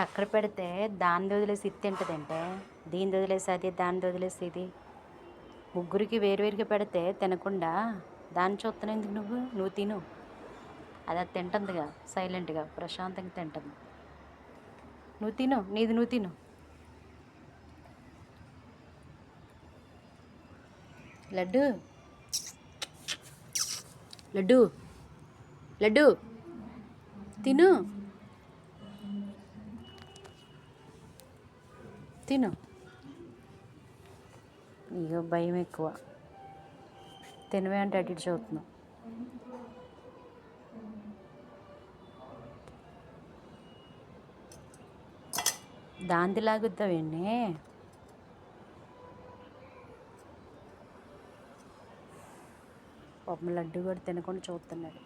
అక్కడ పెడితే దాన్ని వదిలేసి ఇది తింటుందంటే, దీన్ని వదిలేసి అది, దాన్ని వదిలేసి ఇది, ముగ్గురికి వేరువేరుగా పెడితే తినకుండా దాన్ని చూస్తున్నావు ఎందుకు నువ్వు? నువ్వు తిను. అది తింటుందిగా సైలెంట్గా ప్రశాంతంగా తింటుంది. నువ్వు తిను, నీది నువ్వు తిను. లడ్డు లడ్డు లడ్డు తిను తిను. ఇక భయం ఎక్కువ. తినవే అంటే అటు ఇటు చూస్తున్నావు. దాంది లాగుద్దావేండి? పాపం లడ్డు కూడా తినకుండా చూస్తున్నాడు.